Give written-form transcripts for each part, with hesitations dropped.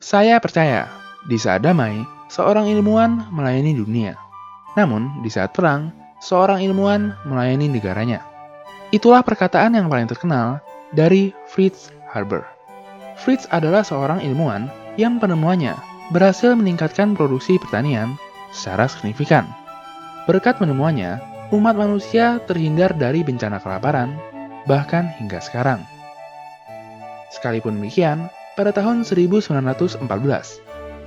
Saya percaya, di saat damai, seorang ilmuwan melayani dunia. Namun, di saat perang, seorang ilmuwan melayani negaranya. Itulah perkataan yang paling terkenal dari Fritz Haber. Fritz adalah seorang ilmuwan yang penemuannya berhasil meningkatkan produksi pertanian secara signifikan. Berkat penemuannya, umat manusia terhindar dari bencana kelaparan, bahkan hingga sekarang. Sekalipun demikian, pada tahun 1914,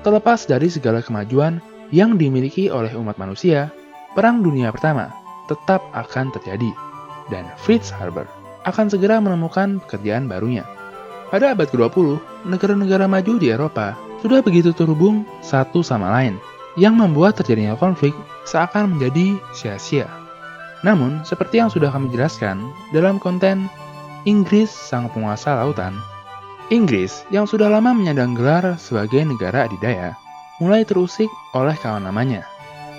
terlepas dari segala kemajuan yang dimiliki oleh umat manusia, Perang Dunia Pertama tetap akan terjadi, dan Fritz Haber akan segera menemukan pekerjaan barunya. Pada abad ke-20, negara-negara maju di Eropa sudah begitu terhubung satu sama lain, yang membuat terjadinya konflik seakan menjadi sia-sia. Namun, seperti yang sudah kami jelaskan dalam konten Inggris Sang Penguasa Lautan, Inggris yang sudah lama menyandang gelar sebagai negara adidaya, mulai terusik oleh kawan lamanya.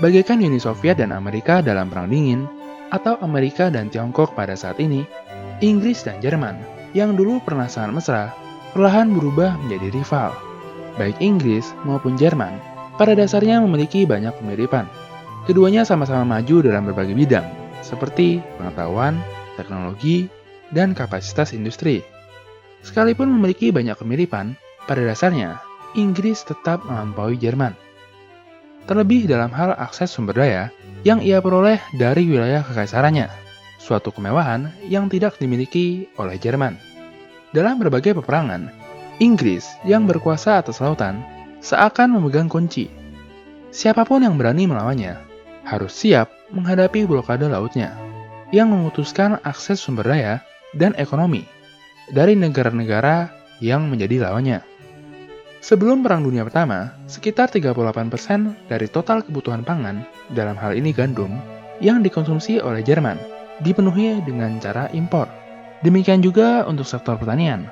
Bagaikan Uni Soviet dan Amerika dalam Perang Dingin, atau Amerika dan Tiongkok pada saat ini, Inggris dan Jerman yang dulu pernah sangat mesra, perlahan berubah menjadi rival. Baik Inggris maupun Jerman pada dasarnya memiliki banyak kemiripan. Keduanya sama-sama maju dalam berbagai bidang, seperti pengetahuan, teknologi, dan kapasitas industri. Sekalipun memiliki banyak kemiripan, pada dasarnya Inggris tetap melampaui Jerman. Terlebih dalam hal akses sumber daya yang ia peroleh dari wilayah kekaisarannya, suatu kemewahan yang tidak dimiliki oleh Jerman. Dalam berbagai peperangan, Inggris yang berkuasa atas lautan seakan memegang kunci. Siapapun yang berani melawannya harus siap menghadapi blokade lautnya yang memutuskan akses sumber daya dan ekonomi dari negara-negara yang menjadi lawannya. Sebelum Perang Dunia Pertama, sekitar 38% dari total kebutuhan pangan, dalam hal ini gandum, yang dikonsumsi oleh Jerman, dipenuhi dengan cara impor. Demikian juga untuk sektor pertanian,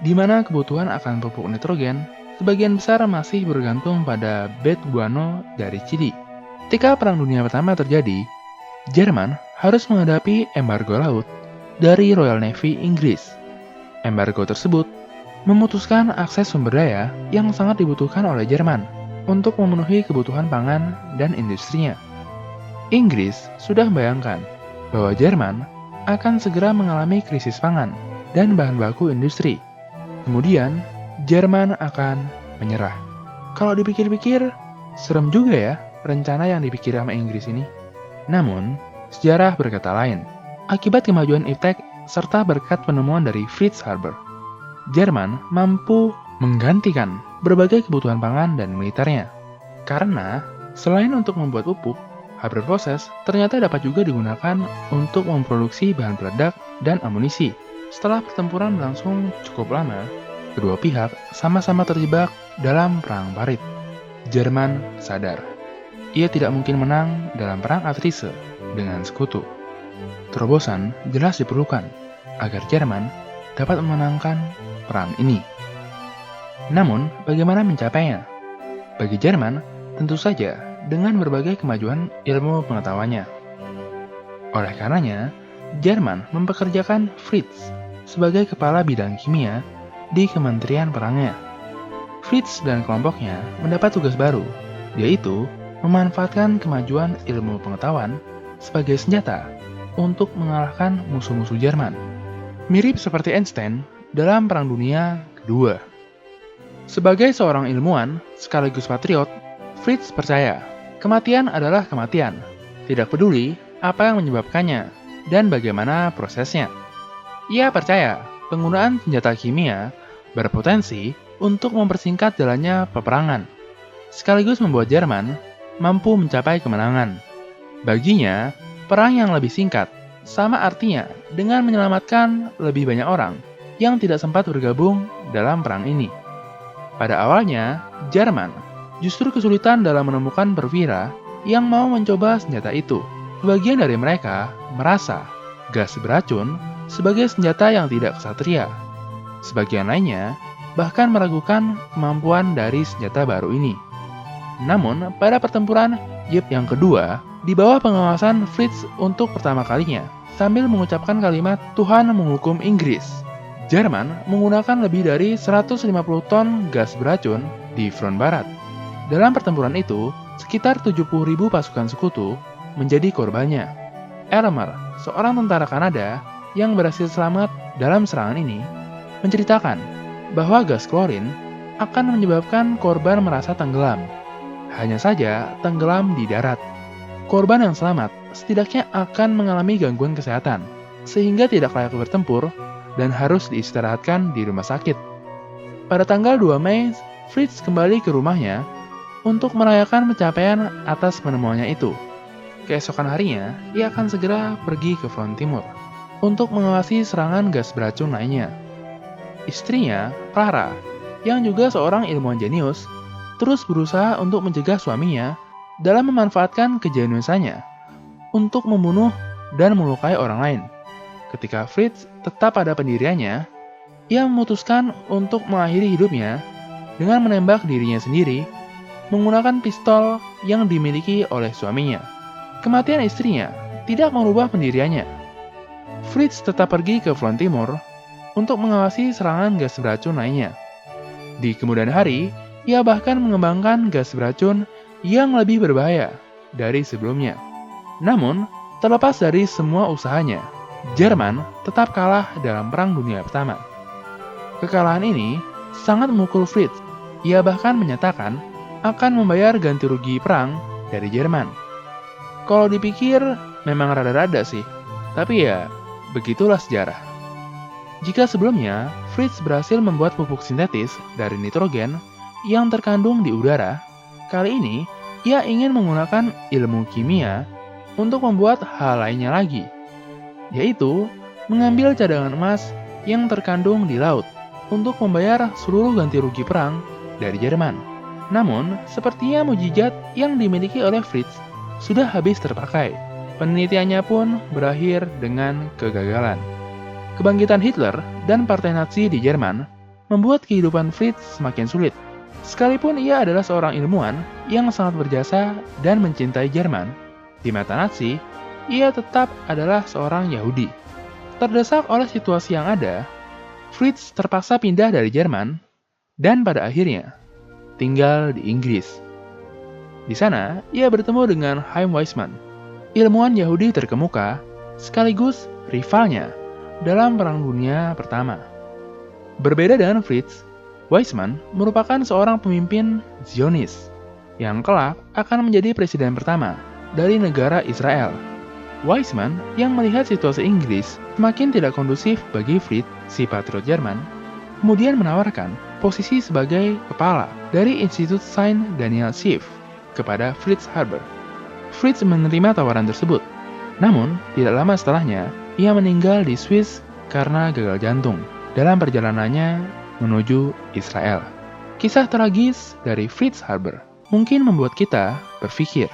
di mana kebutuhan akan pupuk nitrogen sebagian besar masih bergantung pada bed guano dari Chili. Ketika Perang Dunia Pertama terjadi, Jerman harus menghadapi embargo laut dari Royal Navy Inggris. Embargo tersebut memutuskan akses sumber daya yang sangat dibutuhkan oleh Jerman untuk memenuhi kebutuhan pangan dan industrinya. Inggris sudah membayangkan bahwa Jerman akan segera mengalami krisis pangan dan bahan baku industri. Kemudian, Jerman akan menyerah. Kalau dipikir-pikir, serem juga ya rencana yang dipikir sama Inggris ini. Namun, sejarah berkata lain. Akibat kemajuan iptek serta berkat penemuan dari Fritz Haber, Jerman mampu menggantikan berbagai kebutuhan pangan dan militernya. Karena, selain untuk membuat pupuk, Haber proses ternyata dapat juga digunakan untuk memproduksi bahan peledak dan amunisi. Setelah pertempuran berlangsung cukup lama, kedua pihak sama-sama terjebak dalam perang parit. Jerman sadar, ia tidak mungkin menang dalam perang Atrise dengan sekutu. Terobosan jelas diperlukan agar Jerman dapat memenangkan perang ini. Namun, bagaimana mencapainya? Bagi Jerman, tentu saja dengan berbagai kemajuan ilmu pengetahuannya. Oleh karenanya, Jerman mempekerjakan Fritz sebagai kepala bidang kimia di Kementerian Perangnya. Fritz dan kelompoknya mendapat tugas baru, yaitu memanfaatkan kemajuan ilmu pengetahuan sebagai senjata untuk mengalahkan musuh-musuh Jerman. Mirip seperti Einstein dalam Perang Dunia Kedua. Sebagai seorang ilmuwan sekaligus patriot, Fritz percaya kematian adalah kematian, tidak peduli apa yang menyebabkannya dan bagaimana prosesnya. Ia percaya penggunaan senjata kimia berpotensi untuk mempersingkat jalannya peperangan, sekaligus membuat Jerman mampu mencapai kemenangan. Baginya, perang yang lebih singkat sama artinya dengan menyelamatkan lebih banyak orang yang tidak sempat bergabung dalam perang ini. Pada awalnya, Jerman justru kesulitan dalam menemukan perwira yang mau mencoba senjata itu. Sebagian dari mereka merasa gas beracun sebagai senjata yang tidak ksatria. Sebagian lainnya bahkan meragukan kemampuan dari senjata baru ini. Namun, pada pertempuran Yip yang kedua, di bawah pengawasan Fritz untuk pertama kalinya, sambil mengucapkan kalimat Tuhan menghukum Inggris, Jerman menggunakan lebih dari 150 ton gas beracun di front barat. Dalam pertempuran itu, sekitar 70.000 pasukan sekutu menjadi korbannya. Elmer, seorang tentara Kanada yang berhasil selamat dalam serangan ini, menceritakan bahwa gas klorin akan menyebabkan korban merasa tenggelam. Hanya saja tenggelam di darat. Korban yang selamat setidaknya akan mengalami gangguan kesehatan, sehingga tidak layak bertempur dan harus diistirahatkan di rumah sakit. Pada tanggal 2 Mei, Fritz kembali ke rumahnya untuk merayakan pencapaian atas penemuannya itu. Keesokan harinya, ia akan segera pergi ke front timur untuk mengawasi serangan gas beracun lainnya. Istrinya, Clara, yang juga seorang ilmuwan jenius, terus berusaha untuk mencegah suaminya dalam memanfaatkan kejeniusannya untuk membunuh dan melukai orang lain. Ketika Fritz tetap pada pendiriannya, ia memutuskan untuk mengakhiri hidupnya dengan menembak dirinya sendiri menggunakan pistol yang dimiliki oleh suaminya. Kematian istrinya tidak merubah pendiriannya. Fritz tetap pergi ke front timur untuk mengawasi serangan gas beracun lainnya. Di kemudian hari, ia bahkan mengembangkan gas beracun yang lebih berbahaya dari sebelumnya. Namun, terlepas dari semua usahanya, Jerman tetap kalah dalam Perang Dunia Pertama. Kekalahan ini sangat memukul Fritz. Ia bahkan menyatakan akan membayar ganti rugi perang dari Jerman. Kalau dipikir, memang rada-rada sih, tapi ya, begitulah sejarah. Jika sebelumnya, Fritz berhasil membuat pupuk sintetis dari nitrogen yang terkandung di udara, kali ini ia ingin menggunakan ilmu kimia untuk membuat hal lainnya lagi, yaitu mengambil cadangan emas yang terkandung di laut untuk membayar seluruh ganti rugi perang dari Jerman. Namun, sepertinya mukjizat yang dimiliki oleh Fritz sudah habis terpakai. Penelitiannya pun berakhir dengan kegagalan. Kebangkitan Hitler dan Partai Nazi di Jerman membuat kehidupan Fritz semakin sulit. Sekalipun ia adalah seorang ilmuwan yang sangat berjasa dan mencintai Jerman, di mata Nazi, ia tetap adalah seorang Yahudi. Terdesak oleh situasi yang ada, Fritz terpaksa pindah dari Jerman dan pada akhirnya tinggal di Inggris. Di sana, ia bertemu dengan Chaim Weizmann, ilmuwan Yahudi terkemuka sekaligus rivalnya dalam Perang Dunia Pertama. Berbeda dengan Fritz, Weizmann merupakan seorang pemimpin Zionis yang kelak akan menjadi presiden pertama dari negara Israel. Weizmann yang melihat situasi Inggris semakin tidak kondusif bagi Fritz, si patriot Jerman, kemudian menawarkan posisi sebagai kepala dari Institut Saint Daniel Schiff kepada Fritz Haber. Fritz menerima tawaran tersebut, namun tidak lama setelahnya ia meninggal di Swiss karena gagal jantung dalam perjalanannya menuju Israel. Kisah tragis dari Fritz Haber mungkin membuat kita berpikir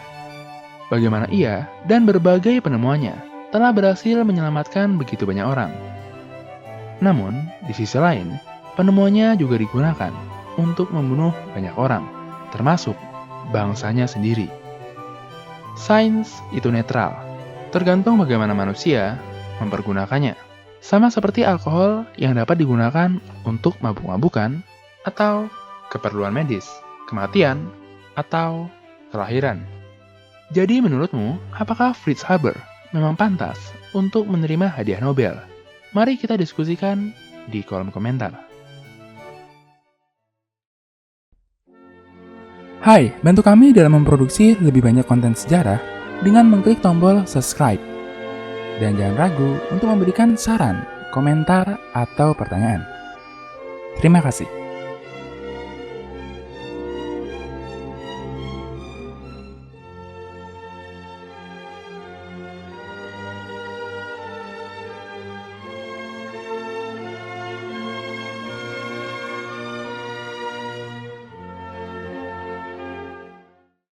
bagaimana ia dan berbagai penemuannya telah berhasil menyelamatkan begitu banyak orang. Namun, di sisi lain, penemuannya juga digunakan untuk membunuh banyak orang, termasuk bangsanya sendiri. Sains itu netral, tergantung bagaimana manusia mempergunakannya. Sama seperti alkohol yang dapat digunakan untuk mabuk-mabukan atau keperluan medis, kematian, atau kelahiran. Jadi menurutmu, apakah Fritz Haber memang pantas untuk menerima hadiah Nobel? Mari kita diskusikan di kolom komentar. Hai, bantu kami dalam memproduksi lebih banyak konten sejarah dengan mengklik tombol subscribe. Dan jangan ragu untuk memberikan saran, komentar, atau pertanyaan. Terima kasih.